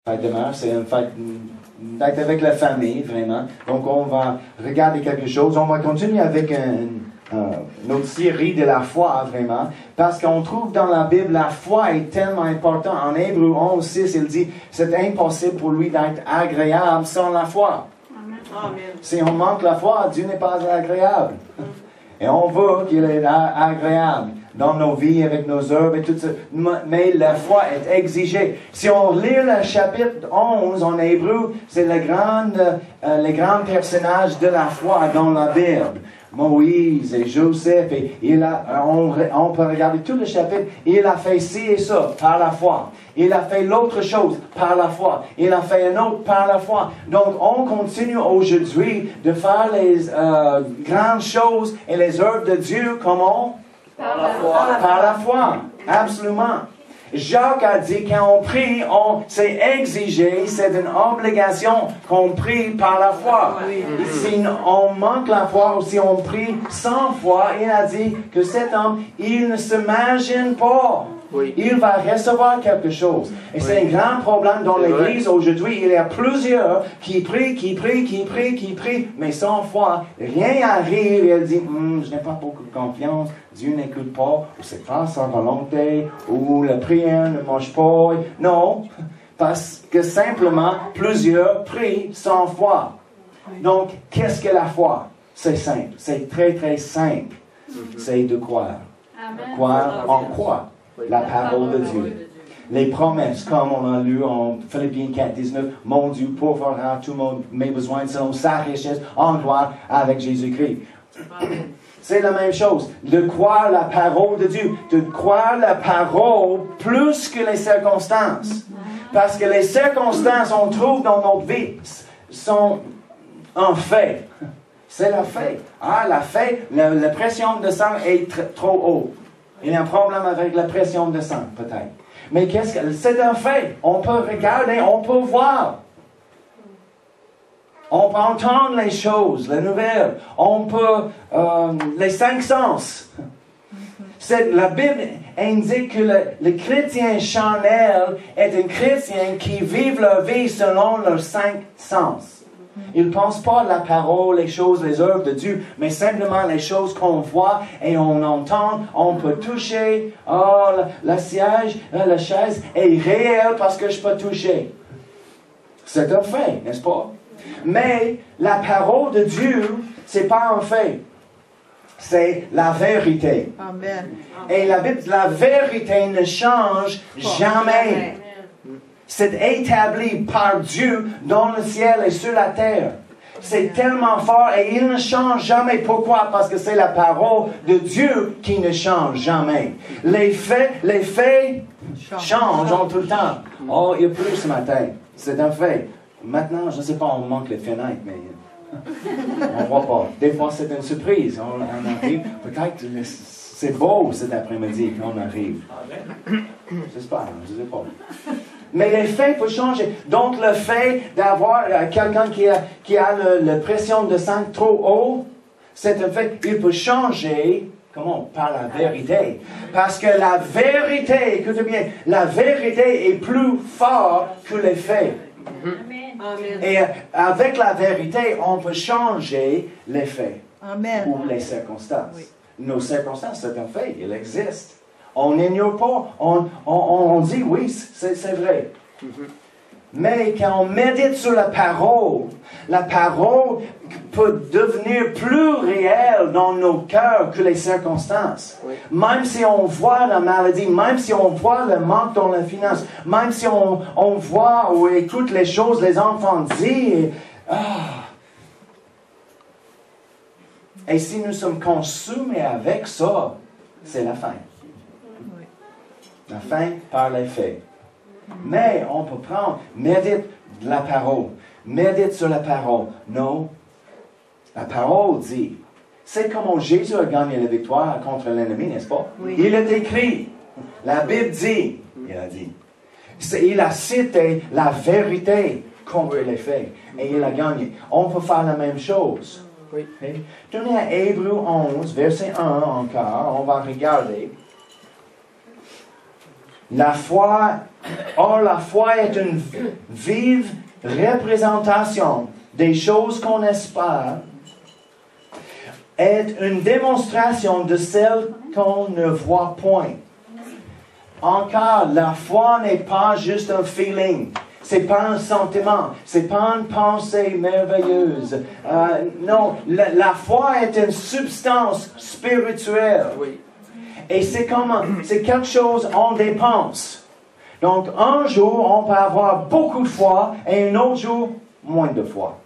fête demeure, c'est une fête d'être avec la famille, vraiment. Donc, on va regarder quelque chose. On va continuer avec notre série de la foi, vraiment. Parce qu'on trouve dans la Bible, la foi est tellement importante. En Hébreux 11:6, il dit, c'est impossible pour lui d'être agréable sans la foi. Amen. Si on manque la foi, Dieu n'est pas agréable. Et on veut qu'il est agréable dans nos vies, avec nos œuvres et tout ça. Mais la foi est exigée. Si on lit le chapitre 11 en hébreu, c'est les grands personnages de la foi dans la Bible. Moïse et Joseph, et on peut regarder tout le chapitre. Il a fait ci et ça par la foi. Il a fait l'autre chose par la foi. Il a fait un autre par la foi. Donc, on continue aujourd'hui de faire les grandes choses et les œuvres de Dieu, comment? Par la foi. Par la foi, absolument. Jacques a dit quand on prie, c'est exigé, c'est une obligation qu'on prie par la foi. Si on manque la foi ou si on prie sans foi, il a dit que cet homme, il ne s'imagine pas. Oui. Il va recevoir quelque chose. Et c'est un grand problème dans l'Église aujourd'hui. Il y a plusieurs qui prient, mais sans foi, rien arrive. Et elle dit, je n'ai pas beaucoup de confiance, Dieu n'écoute pas, ou c'est pas sa volonté, ou la prière ne marche pas. Non, parce que simplement, plusieurs prient sans foi. Donc, qu'est-ce que la foi? C'est simple, c'est très très simple. C'est de croire. Amen. Croire en quoi? La parole de Dieu. Les promesses, comme on a lu en Philippiens 4:19, mon Dieu pourvoira tous mes besoins selon sa richesse en gloire avec Jésus-Christ. C'est la même chose. De croire la parole de Dieu. De croire la parole plus que les circonstances. Parce que les circonstances, on trouve dans notre vie, sont un fait. C'est la fait. La fait, la pression de sang est trop haute. Il y a un problème avec la pression de sang, peut-être. Mais c'est un fait. On peut regarder, on peut voir. On peut entendre les choses, les nouvelles. On peut, les 5 sens. La Bible indique que le chrétien charnel est un chrétien qui vit leur vie selon leurs 5 sens. Il ne pense pas à la parole, les choses, les œuvres de Dieu, mais simplement les choses qu'on voit et on entend, on peut toucher. Le siège, la chaise est réelle parce que je peux toucher. C'est un fait, n'est-ce pas? Mais la parole de Dieu, ce n'est pas un fait. C'est la vérité. Amen. Et la vérité ne change jamais. C'est établi par Dieu dans le ciel et sur la terre. C'est tellement fort et il ne change jamais. Pourquoi? Parce que c'est la parole de Dieu qui ne change jamais. Les faits changent tout le temps. Il y a plus ce matin. C'est un fait. Maintenant, je ne sais pas, on manque les fenêtres, mais on ne voit pas. Des fois, c'est une surprise. On arrive. Peut-être c'est beau cet après-midi quand on arrive. J'espère, je ne sais pas. Mais les faits peuvent changer. Donc, le fait d'avoir quelqu'un qui a la pression de sang trop haut, c'est un fait. Il peut changer, comment? Par la vérité. Parce que la vérité, écoutez bien, la vérité est plus forte que les faits. Amen. Et avec la vérité, on peut changer les faits. Amen. Ou les circonstances. Oui. Nos circonstances, c'est un fait. Il existe. On n'ignore pas. On dit oui, c'est vrai. Mais quand on médite sur la parole peut devenir plus réelle dans nos cœurs que les circonstances. Oui. Même si on voit la maladie, même si on voit le manque dans la finance, même si on voit ou écoute les choses les enfants disent, et si nous sommes consumés avec ça, c'est la fin. La fin par les faits. Mais on peut prendre, médite de la parole. Médite sur la parole. Non. La parole dit. C'est comment Jésus a gagné la victoire contre l'ennemi, n'est-ce pas? Oui. Il est écrit. La Bible dit. Il a dit. Il a cité la vérité contre les faits. Et il a gagné. On peut faire la même chose. Oui. Okay? Tournez à Hébreux 11, verset 1 encore. On va regarder. La foi est une vive représentation des choses qu'on espère, est une démonstration de celles qu'on ne voit point. Encore, la foi n'est pas juste un feeling. C'est pas un sentiment. C'est pas une pensée merveilleuse. Non, la foi est une substance spirituelle. Oui. Et c'est quelque chose on dépense. Donc, un jour, on peut avoir beaucoup de foi et un autre jour, moins de foi.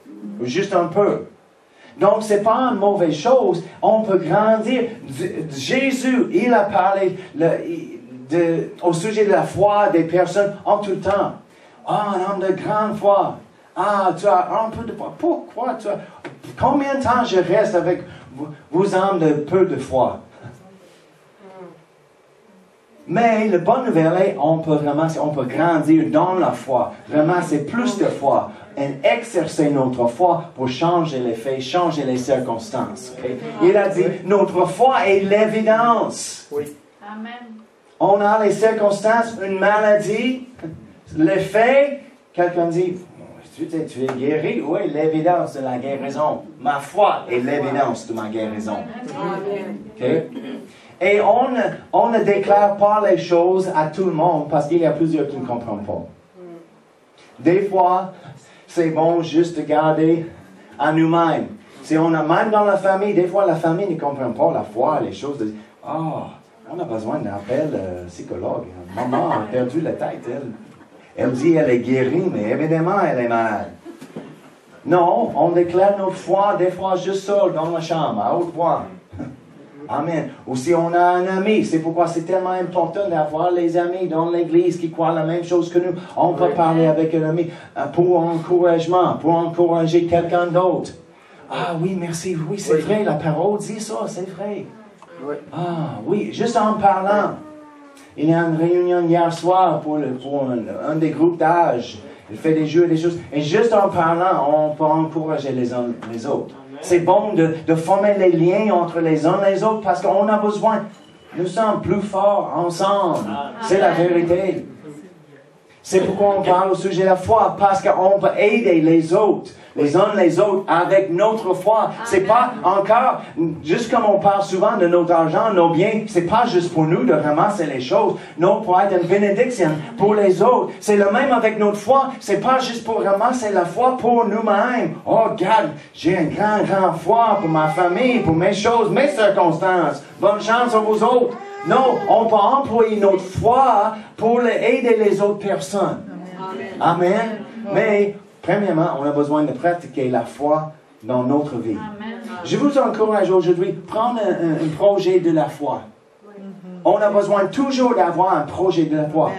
Juste un peu. Donc, c'est pas une mauvaise chose. On peut grandir. Jésus, il a parlé au sujet de la foi des personnes en tout temps. Ah, un homme de grande foi. Ah, tu as un peu de foi. Pourquoi tu as... Combien de temps je reste avec vos hommes de peu de foi? Mais la bonne nouvelle est on peut grandir dans la foi, ramasser plus de foi et exercer notre foi pour changer les faits, changer les circonstances. Okay? Il a dit, notre foi est l'évidence. Oui. Amen. On a les circonstances, une maladie, les faits, quelqu'un dit, tu es guéri? Oui, l'évidence de la guérison. Ma foi est l'évidence de ma guérison. Amen. Okay? Et on ne déclare pas les choses à tout le monde parce qu'il y a plusieurs qui ne comprennent pas. Des fois, c'est bon juste de garder à nous-mêmes. Si on a même dans la famille, des fois la famille ne comprend pas la foi, les choses. On a besoin d'un appel psychologue. Maman a perdu la tête, elle. Elle dit elle est guérie, mais évidemment elle est malade. Non, on déclare notre foi des fois juste seul dans la chambre, à haute voix. Amen. Ou si on a un ami, c'est pourquoi c'est tellement important d'avoir les amis dans l'église qui croient la même chose que nous. On peut parler avec un ami pour encouragement, pour encourager quelqu'un d'autre. Ah oui, merci, oui, c'est vrai, la parole dit ça, c'est vrai. Oui. Ah oui, juste en parlant. Il y a une réunion hier soir pour un des groupes d'âge. Il fait des jeux, des choses. Et juste en parlant, on peut encourager les uns les autres. C'est bon de former les liens entre les uns et les autres parce qu'on a besoin. Nous sommes plus forts ensemble. C'est la vérité. C'est pourquoi on parle au sujet de la foi, parce qu'on peut aider les autres, les uns les autres, avec notre foi. C'est pas encore, juste comme on parle souvent de notre argent, nos biens, c'est pas juste pour nous de ramasser les choses, non, pour être une bénédiction pour les autres. C'est le même avec notre foi, c'est pas juste pour ramasser la foi pour nous-mêmes. Oh, regarde, j'ai une grande foi pour ma famille, pour mes choses, mes circonstances. Bonne chance à vous autres. Non, on peut employer notre foi pour aider les autres personnes. Amen. Amen. Mais, premièrement, on a besoin de pratiquer la foi dans notre vie. Amen. Je vous encourage aujourd'hui, prendre un projet de la foi. On a besoin toujours d'avoir un projet de la foi.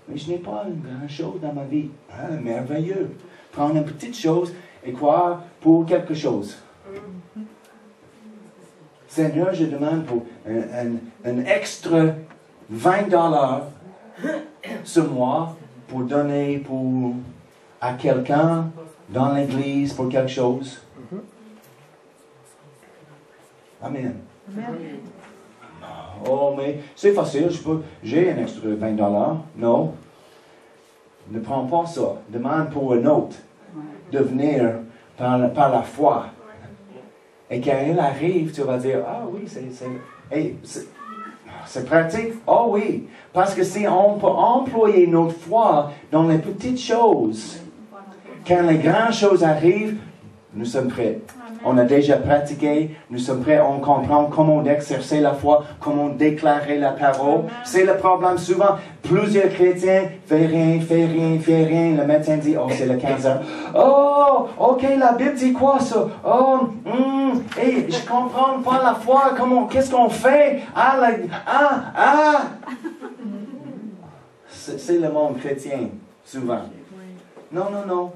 Mais je n'ai pas une grande chose dans ma vie. Ah, merveilleux. Prendre une petite chose et croire pour quelque chose. Seigneur, je demande pour un extra $20 ce mois pour donner à quelqu'un dans l'église pour quelque chose. Amen. Oh, mais c'est facile, j'ai un extra $20. Non. Ne prends pas ça. Demande pour un autre de venir par la foi. Et quand elle arrive, tu vas dire, ah oui, c'est pratique. Oh oui, parce que si on peut employer notre foi dans les petites choses, quand les grandes choses arrivent, nous sommes prêts. On a déjà pratiqué, nous sommes prêts, on comprend comment exercer la foi, comment déclarer la parole. C'est le problème souvent. Plusieurs chrétiens font rien. Le médecin dit, oh, c'est le cancer. Oh, ok, la Bible dit quoi ça? Oh, hey, je comprends pas la foi, qu'est-ce qu'on fait? C'est le monde chrétien, souvent. Non.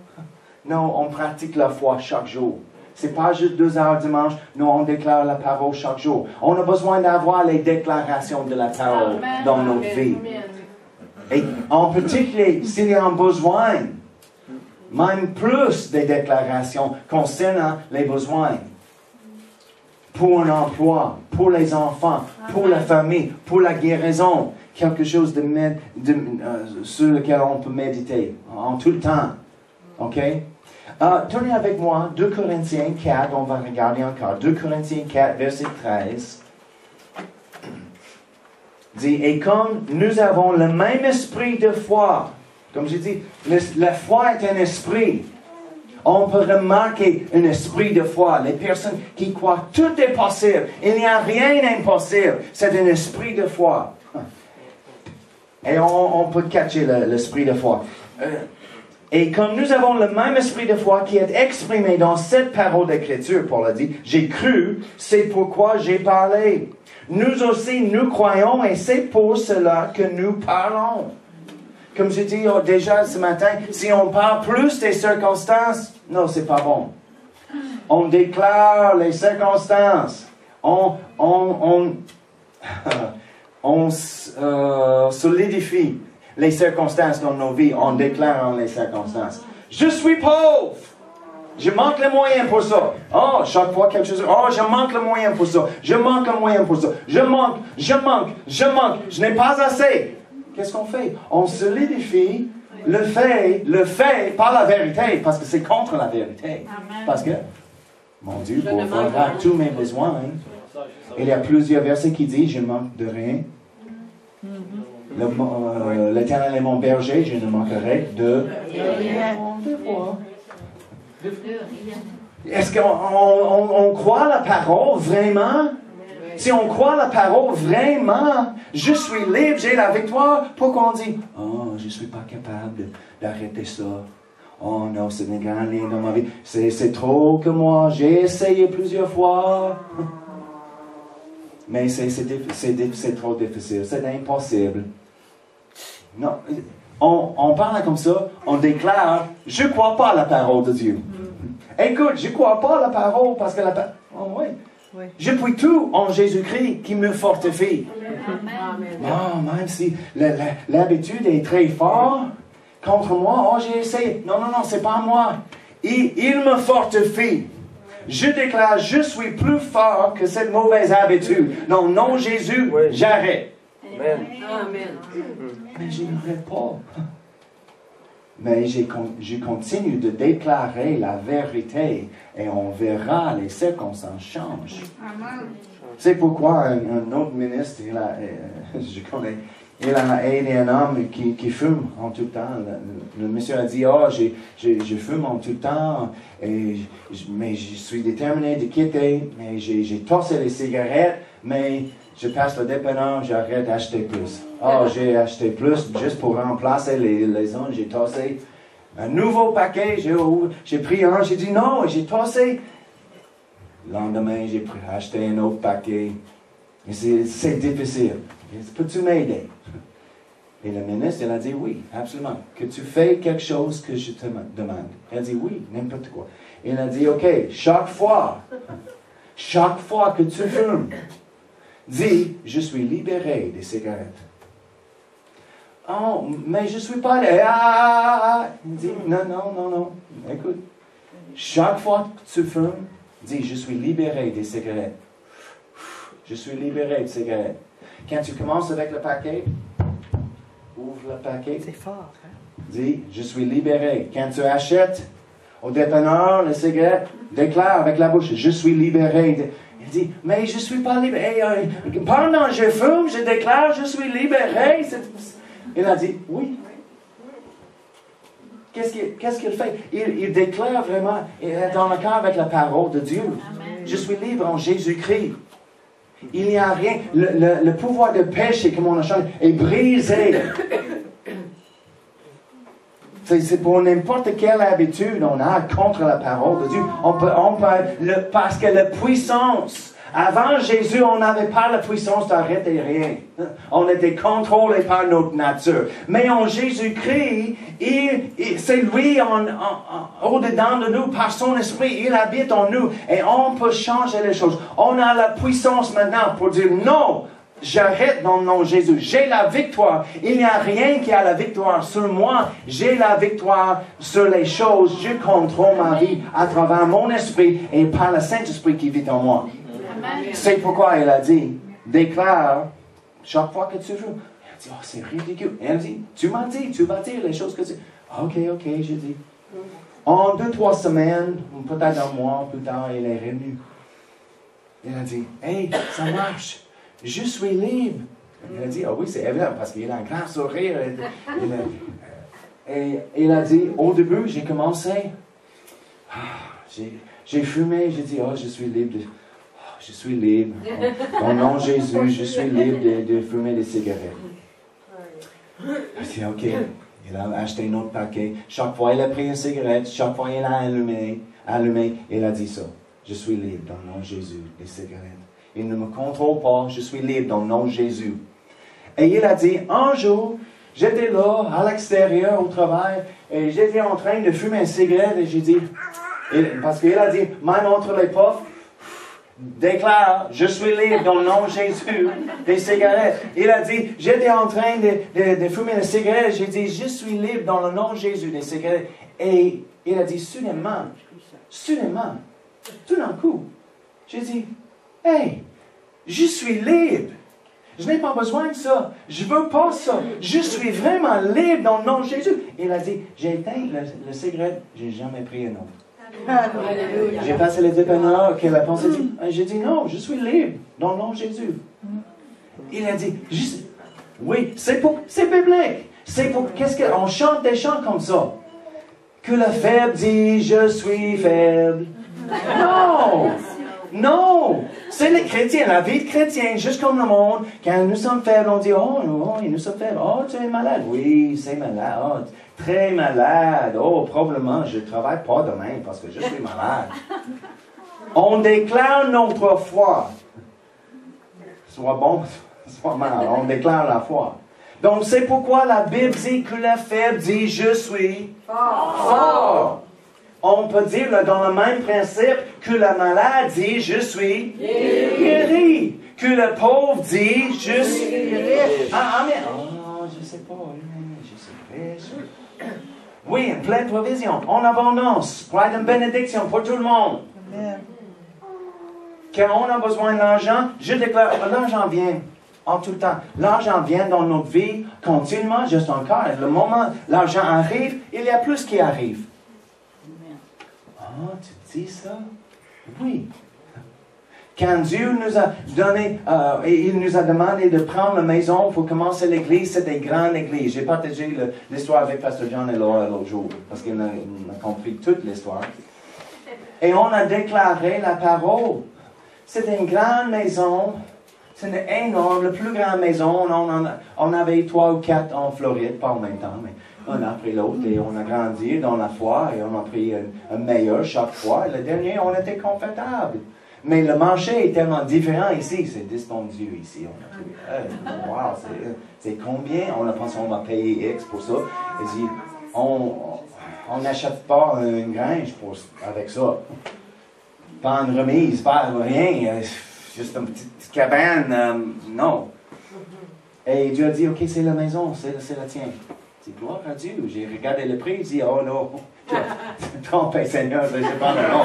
Non, on pratique la foi chaque jour. C'est pas juste 2 heures dimanche. Non, on déclare la parole chaque jour. On a besoin d'avoir les déclarations de la parole dans notre vie. Et en particulier, s'il y a un besoin, même plus des déclarations concernant les besoins. pour un emploi, pour les enfants, pour la famille, pour la guérison. Quelque chose sur lequel on peut méditer en tout le temps. OK? Tournez avec moi, 2 Corinthiens 4, on va regarder encore. 2 Corinthiens 4, verset 13. Dit, et comme nous avons le même esprit de foi, comme j'ai dit, la foi est un esprit. On peut remarquer un esprit de foi. Les personnes qui croient tout est possible. Il n'y a rien d'impossible. C'est un esprit de foi. Et on peut catcher l'esprit de foi. Et comme nous avons le même esprit de foi qui est exprimé dans cette parole d'Écriture, Paul a dit, j'ai cru, c'est pourquoi j'ai parlé. Nous aussi, nous croyons et c'est pour cela que nous parlons. Comme je dis déjà ce matin, si on parle plus des circonstances, non, c'est pas bon. On déclare les circonstances. On solidifie les circonstances dans nos vies en déclarant les circonstances. Je suis pauvre. Je manque les moyens pour ça. Oh, chaque fois quelque chose. Oh, je manque le moyen pour ça. Je manque le moyen pour ça. Je manque. Je n'ai pas assez. Qu'est-ce qu'on fait? On solidifie le fait, pas la vérité, parce que c'est contre la vérité. Amen. Parce que, mon Dieu, pourvoira tous mes besoins. Il y a plusieurs versets qui disent, je ne manque de rien. L'Éternel est mon berger, je ne manquerai de rien. Est-ce qu'on croit la parole vraiment? Si on croit la parole vraiment, je suis libre, j'ai la victoire, pourquoi on dit, oh, je ne suis pas capable d'arrêter ça. Oh non, ce n'est rien dans ma vie. C'est trop que moi, j'ai essayé plusieurs fois. Mais c'est trop difficile, c'est impossible. Non, on parle comme ça, on déclare, je ne crois pas à la parole de Dieu. Écoute, je ne crois pas à la parole parce que oh oui. Oui. Je puis tout en Jésus-Christ qui me fortifie. Amen. Non, même si l'habitude est très forte contre moi, oh j'ai essayé. Non, c'est pas moi. Il me fortifie. Je déclare, je suis plus fort que cette mauvaise habitude. Non, non, Jésus, oui. J'arrête. Amen. Mais je n'arrête pas. Mais je continue de déclarer la vérité et on verra les circonstances changent. C'est pourquoi un autre ministre, je connais, il a aidé un homme qui fume en tout temps. Le monsieur a dit, oh, je fume en tout temps, mais je suis déterminé de quitter, mais j'ai tossé les cigarettes, mais je passe le dépanneur, j'arrête d'acheter plus. Oh, j'ai acheté plus juste pour remplacer les autres, j'ai tossé un nouveau paquet, j'ai pris un, j'ai dit non, j'ai tossé. Le lendemain, j'ai acheté un autre paquet. Et c'est difficile. Peux-tu m'aider? Et le ministre, il a dit oui, absolument. Que tu fais quelque chose que je te demande. Il a dit oui, n'importe quoi. Il a dit ok, chaque fois que tu fumes, dis, je suis libéré des cigarettes. Oh, mais je ne suis pas là. Il dit, non. Écoute, chaque fois que tu fumes, dis, je suis libéré des cigarettes. Je suis libéré des cigarettes. Quand tu commences avec le paquet, ouvre le paquet. C'est fort, hein? Dis, je suis libéré. Quand tu achètes au dépanneur les cigarettes, déclare avec la bouche, je suis libéré. Il dit, mais je ne suis pas libéré. Pendant que je fume, je déclare, je suis libéré. Il a dit, oui. Qu'est-ce qu'il fait? Il déclare vraiment, il est dans le cœur avec la parole de Dieu. Amen. Je suis libre en Jésus-Christ. Il n'y a rien. Le pouvoir de péché, comme on a chanté, est brisé. C'est pour n'importe quelle habitude on a contre la parole de Dieu. Parce que la puissance, avant Jésus, on n'avait pas la puissance d'arrêter rien. On était contrôlé par notre nature. Mais en Jésus-Christ, c'est lui au-dedans de nous, par son esprit, il habite en nous. Et on peut changer les choses. On a la puissance maintenant pour dire non. J'arrête dans le nom de Jésus. J'ai la victoire. Il n'y a rien qui a la victoire sur moi. J'ai la victoire sur les choses. Je contrôle ma vie à travers mon esprit et par le Saint-Esprit qui vit en moi. C'est pourquoi elle a dit, déclare chaque fois que tu veux. Elle a dit, oh, c'est ridicule. Elle a dit, tu vas dire les choses que tu... Ok, j'ai dit. En 2-3 semaines, ou peut-être un mois plus tard, elle est revenue. Elle a dit, hey, ça marche. Je suis libre. Elle a dit, ah oui, c'est évident, parce qu'il a un grand sourire. Et il a dit, au début, j'ai commencé, j'ai fumé, j'ai dit, oh, je suis libre. Je suis libre. Au nom de Jésus, je suis libre de fumer des cigarettes. Il a dit, ok. Il a acheté un autre paquet. Chaque fois, il a pris une cigarette. Chaque fois, il a allumé. Il a dit ça. Je suis libre dans le nom de Jésus, des cigarettes. Il ne me contrôle pas. Je suis libre dans le nom de Jésus. Et il a dit, un jour, j'étais là, à l'extérieur, au travail, et j'étais en train de fumer une cigarette, et j'ai dit, parce qu'il a dit, même entre les puffs, déclare, je suis libre dans le nom de Jésus, des cigarettes. Il a dit, j'étais en train de fumer une cigarette, j'ai dit, je suis libre dans le nom de Jésus, des cigarettes. Et il a dit, soudainement, tout d'un coup, j'ai dit, hey, je suis libre. Je n'ai pas besoin de ça. Je ne veux pas ça. Je suis vraiment libre dans le nom de Jésus. Il a dit, j'ai éteint le cigarette, je n'ai jamais pris un autre. J'ai passé les dépanneurs, qu'elle a pensé. J'ai dit, non, je suis libre dans le nom de Jésus. Il a dit, oui, c'est biblique. On chante des chants comme ça. Que le faible dit, je suis faible. Non, c'est les chrétiens, la vie de chrétien, juste comme le monde. Quand nous sommes faibles, on dit, oh, nous sommes faibles. Oh, tu es malade. Oui, c'est malade. Oh, très malade. Oh, probablement, je ne travaille pas demain parce que je suis malade. On déclare notre foi. Soit bon, soit mal. On déclare la foi. Donc, c'est pourquoi la Bible dit que le faible dit, je suis fort. On peut dire dans le même principe que le malade dit « Je suis guéri ». Que le pauvre dit « Je suis riche ». Amen. Oh, je ne sais pas. Je suis riche. Oui, une pleine provision, en abondance, pour être une bénédiction pour tout le monde. Amen. Quand on a besoin d'argent, je déclare, l'argent vient en tout le temps. L'argent vient dans notre vie continuellement, juste encore. Le moment l'argent arrive, il y a plus qui arrive. Ah, tu dis ça? Oui. Quand Dieu nous a donné, il nous a demandé de prendre la maison pour commencer l'église, c'était une grande église. J'ai partagé l'histoire avec Pasteur John et Laura l'autre jour, parce qu'il a compris toute l'histoire. Et on a déclaré la parole. C'était une grande maison, c'était énorme, la plus grande maison. On avait 3 ou 4 en Floride, pas en même temps, mais un après l'autre, et on a grandi dans la foi, et on a pris un meilleur chaque fois. Et le dernier, on était confortable. Mais le marché est tellement différent ici, c'est dispendieux ici. On a pris, wow, c'est combien? On a pensé qu'on va payer X pour ça. Et dit, on n'achète pas une grange avec ça. Pas une remise, pas rien, juste une petite cabane, non. Et Dieu a dit, ok, c'est la maison, c'est la tienne. Gloire à Dieu. J'ai regardé le prix, j'ai dit, oh non, trompé Seigneur, je ne sais pas le nom.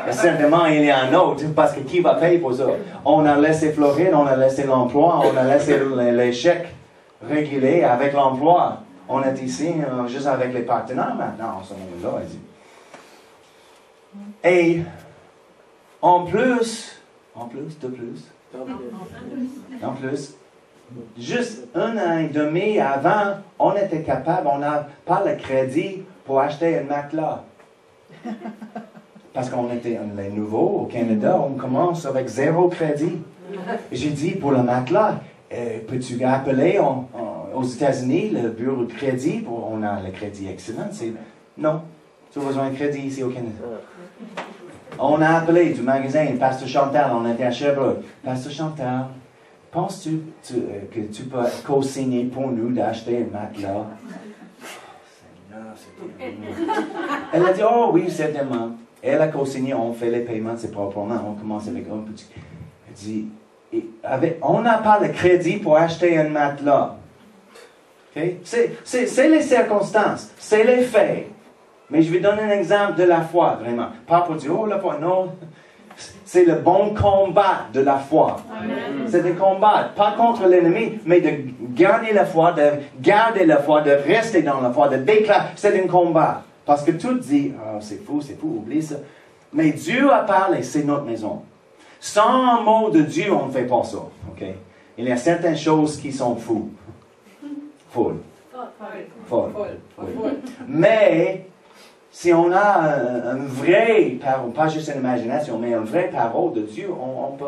Certainement, il y a un autre, parce que qui va payer pour ça? On a laissé Floride, on a laissé l'emploi, on a laissé les chèques régulés avec l'emploi. On est ici, juste avec les partenaires maintenant, en ce moment-là. Et en plus, juste 1 an et demi avant, on était capable, on n'a pas le crédit pour acheter un matelas. Parce qu'on était les nouveaux au Canada, on commence avec 0 crédit. J'ai dit pour le matelas, peux-tu appeler aux États-Unis le bureau de crédit? On a le crédit excellent. Non, tu as besoin de crédit ici au Canada. On a appelé du magasin, Pasteur Chantal, on était à Sherbrooke. Pasteur Chantal, penses-tu que tu peux co-signer pour nous d'acheter un matelas? Elle a dit, oh oui, certainement. Elle a co-signé, on fait les paiements, c'est proprement, on commence avec un petit... Elle dit, on n'a pas le crédit pour acheter un matelas. Okay? C'est les circonstances, c'est les faits. Mais je vais donner un exemple de la foi, vraiment. Pas pour dire, oh la foi, non. C'est le bon combat de la foi. C'est de combattre, pas contre l'ennemi, mais de garder la foi, de rester dans la foi, de déclarer. C'est un combat. Parce que tout dit, oh, c'est fou, oublie ça. Mais Dieu a parlé, c'est notre maison. Sans un mot de Dieu, on ne fait pas ça. Okay? Il y a certaines choses qui sont fous. Folles. Mais, si on a un vrai parole, pas juste une imagination, mais une vraie parole de Dieu, on peut.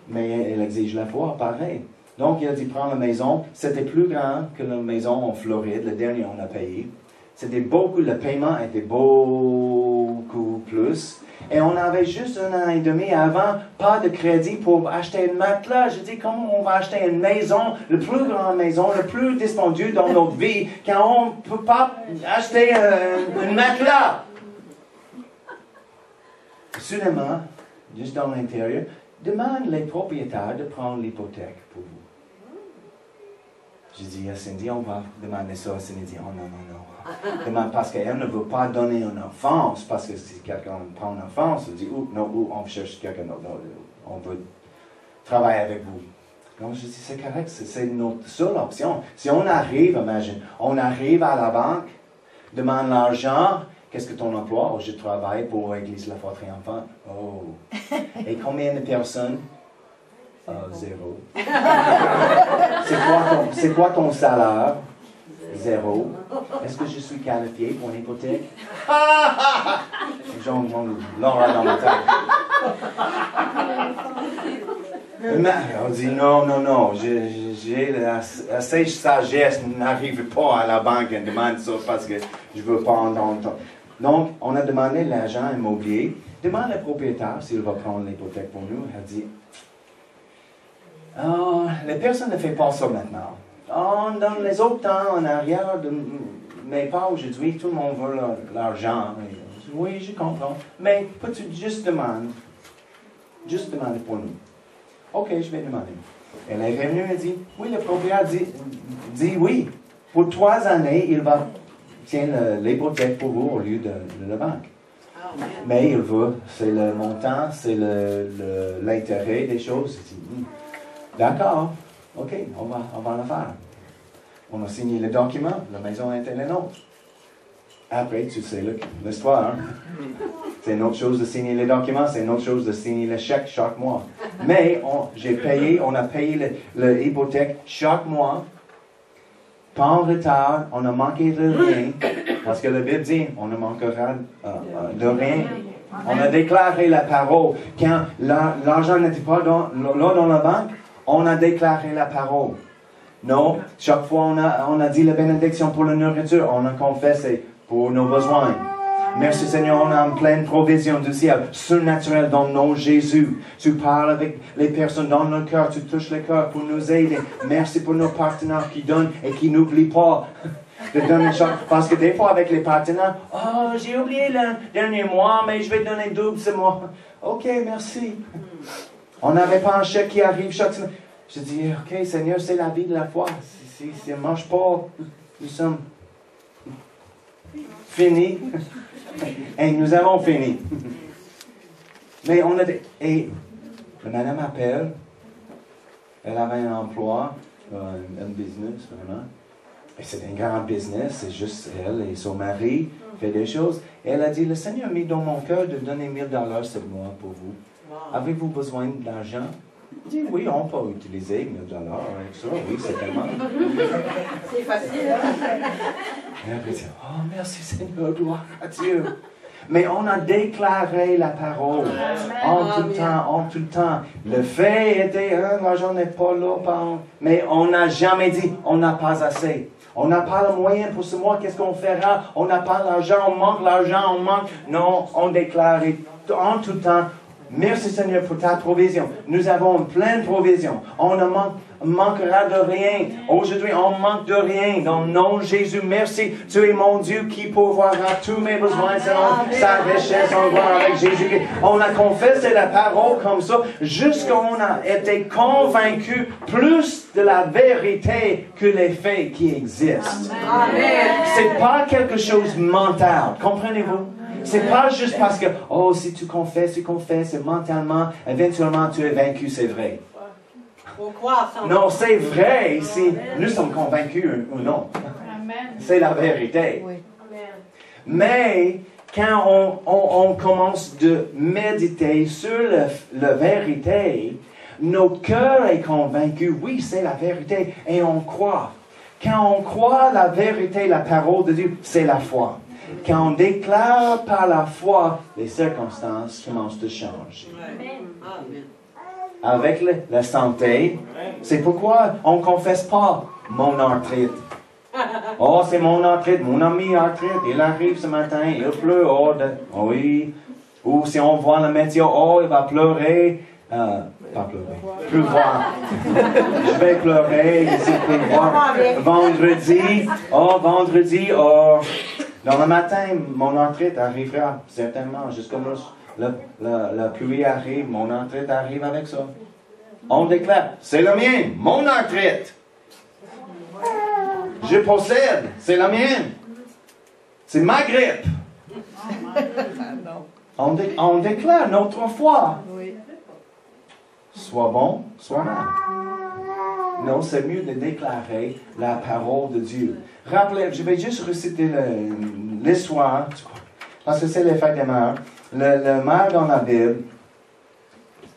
Mais elle exige la foi, pareil. Donc, il a dit, prends la maison. C'était plus grand que la maison en Floride. Le dernier, on a payé. C'était beaucoup, le paiement était beaucoup plus. Et on avait juste 1 an et demi avant, pas de crédit pour acheter une matelas. Je dis, comment on va acheter une maison, la plus grande maison, le plus dispendieux dans notre vie, quand on ne peut pas acheter une matelas? Soudainement, juste dans l'intérieur, demande les propriétaires de prendre l'hypothèque pour vous. Je dis à Cindy, on va demander ça. Cindy dit, oh non. Demande parce qu'elle ne veut pas donner une offense, parce que si quelqu'un prend une offense, elle dit, on cherche quelqu'un d'autre, on veut travailler avec vous. Donc je dis, c'est correct, c'est notre seule option. Si on arrive, imagine, on arrive à la banque, demande l'argent, qu'est-ce que ton emploi? Oh, je travaille pour l'Église La Foi Triomphante. Oh. Et combien de personnes? 0. C'est quoi ton salaire? 0. Est-ce que je suis qualifié pour une hypothèque? J'en l'aura dans ma tête. On dit non. J'ai assez de sagesse, n'arrive pas à la banque et demande ça parce que je veux pas entendre temps. Donc, on a demandé à l'agent immobilier, demande au propriétaire s'il va prendre l'hypothèque pour nous. Elle dit, les personnes ne font pas ça maintenant. Dans les autres temps, en arrière, mais pas aujourd'hui, tout le monde veut l'argent. Oui, je comprends. Mais peux-tu juste demander pour nous. Ok, je vais demander. Elle est revenue et dit, oui, le propriétaire dit oui. Pour 3 années, il va tenir l'hypothèque pour vous au lieu de la banque. Mais il veut, c'est le montant, c'est l'intérêt des choses. D'accord. OK, on va le faire. On a signé le document, la maison était la nôtre. Après, tu sais l'histoire. Hein? C'est une autre chose de signer les documents, c'est une autre chose de signer le chèque chaque mois. Mais on a payé l'hypothèque chaque mois, pas en retard, on a manqué de rien, parce que la Bible dit, on ne manquera de rien. On a déclaré la parole. Quand l'argent n'était pas là dans la banque, on a déclaré la parole. Non, chaque fois on a dit la bénédiction pour la nourriture, on a confessé pour nos besoins. Merci Seigneur, on a une pleine provision du ciel, surnaturel dans le nom de Jésus. Tu parles avec les personnes dans le cœur, tu touches le cœur pour nous aider. Merci pour nos partenaires qui donnent et qui n'oublient pas de donner chaque. Parce que des fois avec les partenaires, j'ai oublié le dernier mois, mais je vais donner double ce mois. Ok, merci. On n'avait pas un chèque qui arrive chaque semaine. Je dis, ok Seigneur, c'est la vie de la foi. Si ça ne marche pas, nous sommes finis. Et nous avons fini. Mais et la madame appelle, elle avait un emploi, un business vraiment. Et c'est un grand business, c'est juste elle et son mari fait des choses. Et elle a dit, le Seigneur a mis dans mon cœur de donner $1000 ce mois pour vous. Avez-vous besoin d'argent? Je dis, oui, on peut utiliser $1000 avec ça. Oui, c'est tellement. C'est facile. Et elle dit, merci Seigneur, gloire à Dieu. Mais on a déclaré la parole en tout le temps. Le fait était, l'argent n'est pas là, mais on n'a jamais dit, on n'a pas assez. On n'a pas le moyen pour ce mois, qu'est-ce qu'on fera? On n'a pas l'argent, on manque l'argent, Non, on déclare en tout temps. Merci Seigneur pour ta provision. Nous avons une pleine provision. On ne manquera de rien. Aujourd'hui, on manque de rien. Dans le nom de Jésus, merci. Tu es mon Dieu qui pourvoira tous mes besoins selon sa richesse en gloire avec Jésus. On a confessé la parole comme ça jusqu'à on a été convaincu plus de la vérité que les faits qui existent. Amen. C'est pas quelque chose de mental. Comprenez-vous? C'est pas juste parce que, oh, si tu confesses, mentalement, éventuellement tu es vaincu, c'est vrai. Faut croire sans Non, c'est vrai si nous sommes convaincus ou non. C'est la vérité. Oui. Mais quand on commence de méditer sur la vérité, notre cœur est convaincu, oui, c'est la vérité, et on croit. Quand on croit la vérité, la parole de Dieu, c'est la foi. Quand on déclare par la foi, les circonstances commencent à changer. Avec la santé, c'est pourquoi on ne confesse pas mon arthrite. Oh, c'est mon arthrite, mon ami arthrite, il arrive ce matin, il pleut, oui. Ou si on voit le météo, oh, il va pleurer. Pas pleurer, pleuvoir. Je vais pleurer, ici pleuvoir. Vendredi, dans le matin, mon arthrite arrivera, certainement, juste comme la pluie arrive, mon arthrite arrive avec ça. On déclare, c'est le mien, mon arthrite. Je possède, c'est la mienne. C'est ma grippe. On déclare notre foi. Oui. Soit bon, soit mal. Non, c'est mieux de déclarer la parole de Dieu. Rappelez, je vais juste reciter l'histoire, parce que c'est les fêtes des mères. Le mère dans la Bible.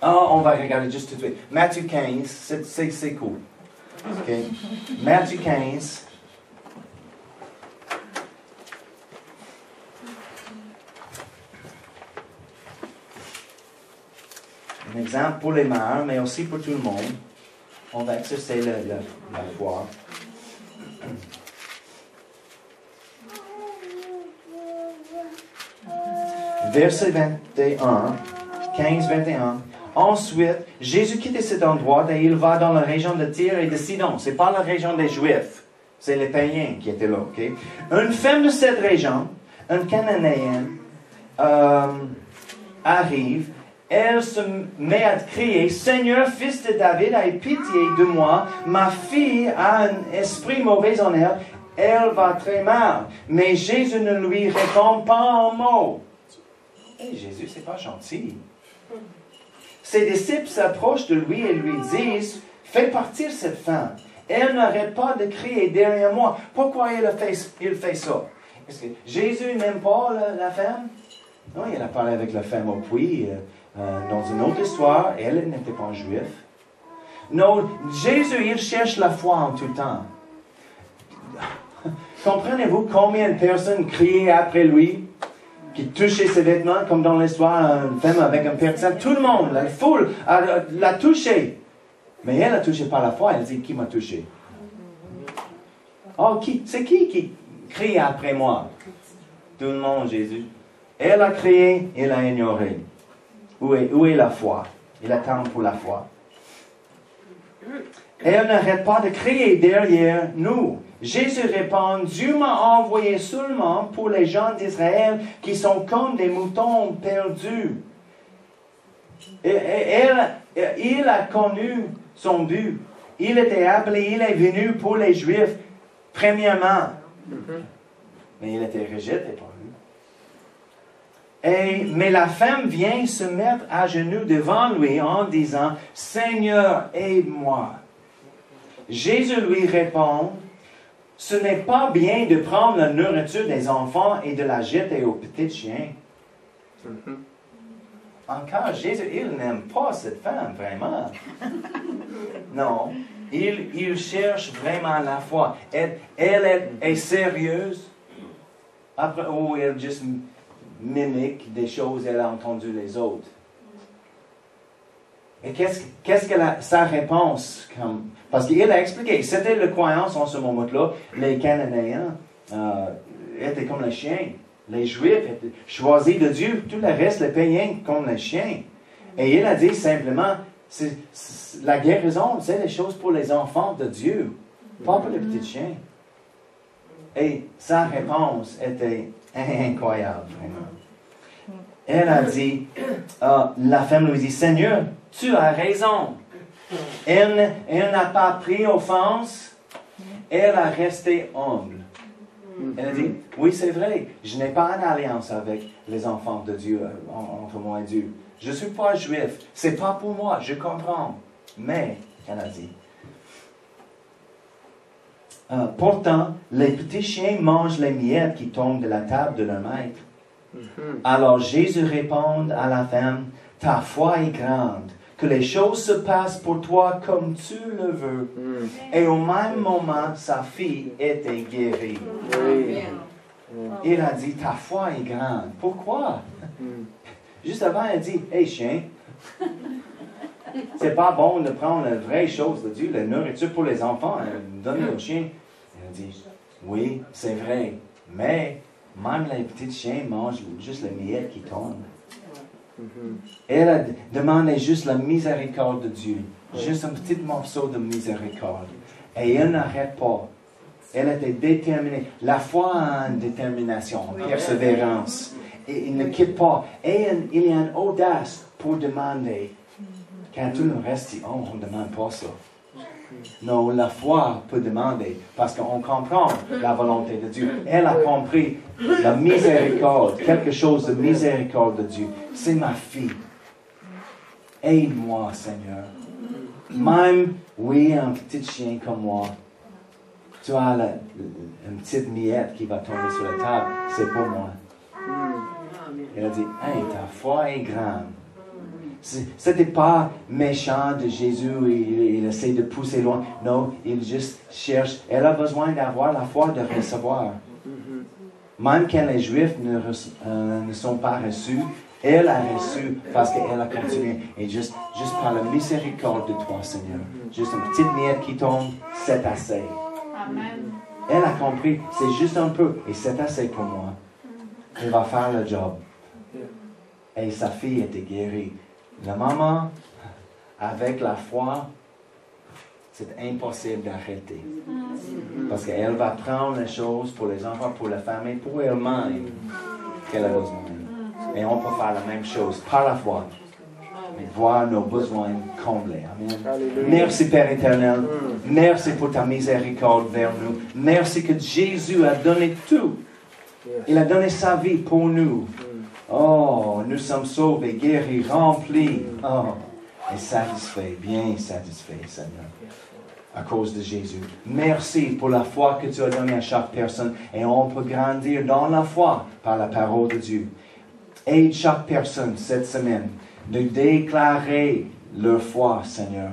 On va regarder juste tout de suite. Matthieu 15, c'est cool. Okay. Matthieu 15. Un exemple pour les mères, mais aussi pour tout le monde. On va exercer la foi. Verset 21, 15-21. Ensuite, Jésus quitte cet endroit et il va dans la région de Tyr et de Sidon. Ce n'est pas la région des Juifs, c'est les païens qui étaient là. Okay? Une femme de cette région, une Cananéenne, arrive. Elle se met à crier, « Seigneur, fils de David, aie pitié de moi. Ma fille a un esprit mauvais en elle. Elle va très mal. » Mais Jésus ne lui répond pas un mot. Et Jésus, c'est pas gentil. Ses disciples s'approchent de lui et lui disent, « Fais partir cette femme. Elle n'arrête pas de crier derrière moi. Pourquoi il fait ça? » Est-ce que Jésus n'aime pas la femme? Non, il a parlé avec la femme au puits. Dans une autre histoire, elle n'était pas juive. Non, Jésus, il cherche la foi en tout temps. Comprenez-vous combien de personnes criaient après lui, qui touchaient ses vêtements, comme dans l'histoire, une femme avec un personne. Tout le monde, la foule, l'a touché. Mais elle a touché par la foi. Elle dit, qui m'a touché? Oh, c'est qui crie après moi? Tout le monde, Jésus. Elle a crié, il a ignoré. Où est la foi? Il attend pour la foi. Elle n'arrête pas de crier derrière nous. Jésus répond, Dieu m'a envoyé seulement pour les gens d'Israël qui sont comme des moutons perdus. Il a connu son but. Il était appelé, il est venu pour les Juifs, premièrement. Mais il était rejeté par eux. Mais la femme vient se mettre à genoux devant lui en disant, « Seigneur, aide-moi. » Jésus lui répond, « Ce n'est pas bien de prendre la nourriture des enfants et de la jeter aux petits chiens. » Encore, Jésus, il n'aime pas cette femme, vraiment. Non, il cherche vraiment la foi. Elle est sérieuse. Après, elle juste mimique des choses qu'elle a entendues les autres. Et qu'est-ce que sa réponse? Parce qu'il a expliqué, c'était la croyance en ce moment-là, les Cananéens étaient comme les chiens. Les Juifs étaient choisis de Dieu, tout le reste, les païens, comme les chiens. Et il a dit simplement, la guérison, c'est les choses pour les enfants de Dieu, pas pour les petits chiens. Et sa réponse était incroyable, vraiment. Elle a dit, la femme lui dit, Seigneur, tu as raison. Elle n'a pas pris offense, elle a resté humble. Elle a dit, oui, c'est vrai, je n'ai pas une alliance avec les enfants de Dieu, entre moi et Dieu. Je ne suis pas juif, c'est pas pour moi, je comprends. Mais, elle a dit, pourtant, les petits chiens mangent les miettes qui tombent de la table de leur maître. Alors Jésus répond à la femme, ta foi est grande, que les choses se passent pour toi comme tu le veux. Et au même moment, sa fille était guérie. Il a dit, ta foi est grande. Pourquoi? Juste avant, il a dit, hey chien, c'est pas bon de prendre la vraie chose de Dieu, la nourriture pour les enfants, donner aux chiens. Il a dit, oui, c'est vrai, mais même les petits chiens mangent juste les miettes qui tombent. Elle a demandé juste la miséricorde de Dieu, juste un petit morceau de miséricorde. Et elle n'arrête pas. Elle était déterminée. La foi a une détermination, une persévérance. Et il ne quitte pas. Et il y a une audace pour demander. Quand tout le reste dit, oh, on ne demande pas ça. Non, la foi peut demander parce qu'on comprend la volonté de Dieu. Elle a compris la miséricorde, quelque chose de miséricorde de Dieu. C'est ma fille. Aide-moi, Seigneur. Même, oui, un petit chien comme moi, tu as une petite miette qui va tomber sur la table, c'est pour moi. Elle a dit, hey, ta foi est grande. Ce n'était pas méchant de Jésus, il essaie de pousser loin. Non, il juste cherche. Elle a besoin d'avoir la foi de recevoir. Même quand les Juifs ne sont pas reçus, elle a reçu parce qu'elle a continué. Et juste par la miséricorde de toi, Seigneur. Juste une petite miette qui tombe, c'est assez. Amen. Elle a compris, c'est juste un peu, et c'est assez pour moi. Elle va faire le job. Et sa fille était guérie. La maman, avec la foi, c'est impossible d'arrêter. Parce qu'elle va prendre les choses pour les enfants, pour la famille, pour elle-même qu'elle a besoin. Et on peut faire la même chose par la foi. Voir nos besoins comblés. Amen. Merci Père éternel. Merci pour ta miséricorde vers nous. Merci que Jésus a donné tout. Il a donné sa vie pour nous. Oh, nous sommes sauvés, guéris, remplis. Oh, et satisfaits, bien satisfaits, Seigneur, à cause de Jésus. Merci pour la foi que tu as donnée à chaque personne. Et on peut grandir dans la foi par la parole de Dieu. Aide chaque personne cette semaine de déclarer leur foi, Seigneur.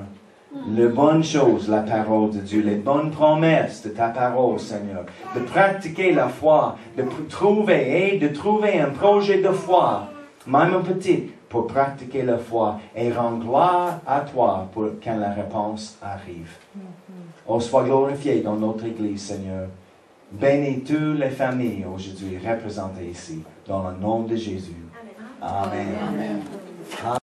Les bonnes choses, la parole de Dieu, les bonnes promesses de ta parole, Seigneur. De pratiquer la foi, de trouver un projet de foi, même un petit, pour pratiquer la foi et rendre gloire à toi pour quand la réponse arrive. Oh, sois glorifié dans notre Église, Seigneur. Bénis toutes les familles aujourd'hui représentées ici, dans le nom de Jésus. Amen.